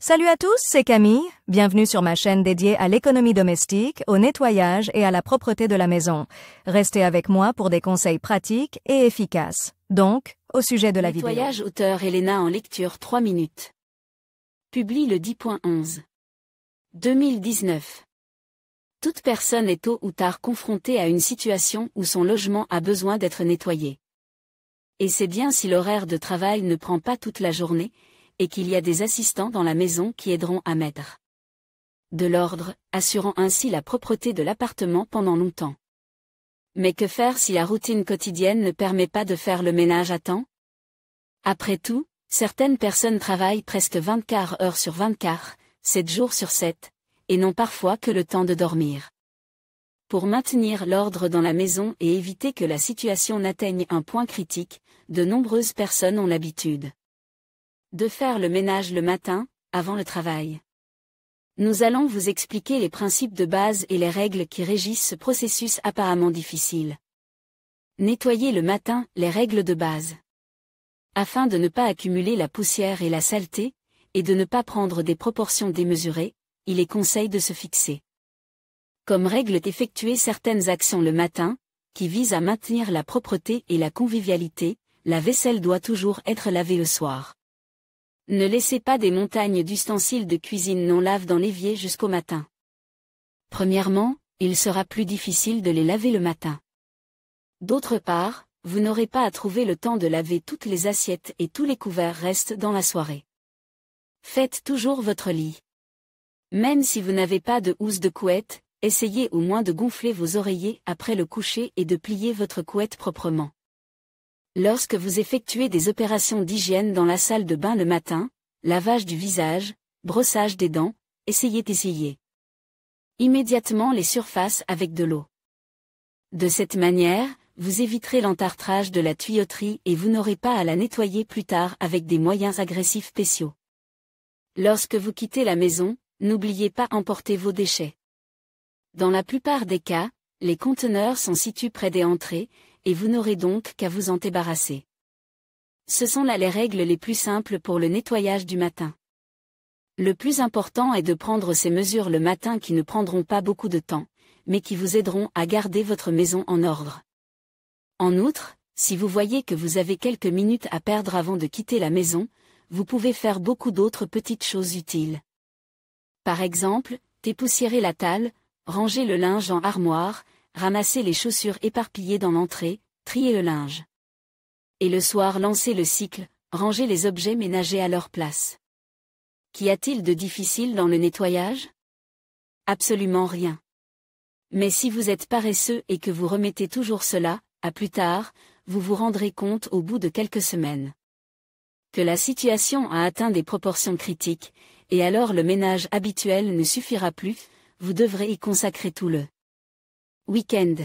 Salut à tous, c'est Camille. Bienvenue sur ma chaîne dédiée à l'économie domestique, au nettoyage et à la propreté de la maison. Restez avec moi pour des conseils pratiques et efficaces. Donc, au sujet de la vidéo. Nettoyage auteur Elena en lecture 3 minutes. Publie le 10.11. 2019. Toute personne est tôt ou tard confrontée à une situation où son logement a besoin d'être nettoyé. Et c'est bien si l'horaire de travail ne prend pas toute la journée, et qu'il y a des assistants dans la maison qui aideront à mettre de l'ordre, assurant ainsi la propreté de l'appartement pendant longtemps. Mais que faire si la routine quotidienne ne permet pas de faire le ménage à temps? Après tout, certaines personnes travaillent presque 24 heures sur 24, 7 jours sur 7, et n'ont parfois que le temps de dormir. Pour maintenir l'ordre dans la maison et éviter que la situation n'atteigne un point critique, de nombreuses personnes ont l'habitude de faire le ménage le matin, avant le travail. Nous allons vous expliquer les principes de base et les règles qui régissent ce processus apparemment difficile. Nettoyer le matin, les règles de base. Afin de ne pas accumuler la poussière et la saleté, et de ne pas prendre des proportions démesurées, il est conseil de se fixer comme règle d'effectuer certaines actions le matin, qui visent à maintenir la propreté et la convivialité. La vaisselle doit toujours être lavée le soir. Ne laissez pas des montagnes d'ustensiles de cuisine non lavés dans l'évier jusqu'au matin. Premièrement, il sera plus difficile de les laver le matin. D'autre part, vous n'aurez pas à trouver le temps de laver toutes les assiettes et tous les couverts restent dans la soirée. Faites toujours votre lit. Même si vous n'avez pas de housse de couette, essayez au moins de gonfler vos oreillers après le coucher et de plier votre couette proprement. Lorsque vous effectuez des opérations d'hygiène dans la salle de bain le matin, lavage du visage, brossage des dents, essayez d'essuyer immédiatement les surfaces avec de l'eau. De cette manière, vous éviterez l'entartrage de la tuyauterie et vous n'aurez pas à la nettoyer plus tard avec des moyens agressifs spéciaux. Lorsque vous quittez la maison, n'oubliez pas d'emporter vos déchets. Dans la plupart des cas, les conteneurs sont situés près des entrées, et vous n'aurez donc qu'à vous en débarrasser. Ce sont là les règles les plus simples pour le nettoyage du matin. Le plus important est de prendre ces mesures le matin qui ne prendront pas beaucoup de temps, mais qui vous aideront à garder votre maison en ordre. En outre, si vous voyez que vous avez quelques minutes à perdre avant de quitter la maison, vous pouvez faire beaucoup d'autres petites choses utiles. Par exemple, dépoussiérer la table, ranger le linge en armoire, ramasser les chaussures éparpillées dans l'entrée, trier le linge. Et le soir lancer le cycle, ranger les objets ménagers à leur place. Qu'y a-t-il de difficile dans le nettoyage? Absolument rien. Mais si vous êtes paresseux et que vous remettez toujours cela, à plus tard, vous vous rendrez compte au bout de quelques semaines que la situation a atteint des proportions critiques, et alors le ménage habituel ne suffira plus, vous devrez y consacrer tout le week-end.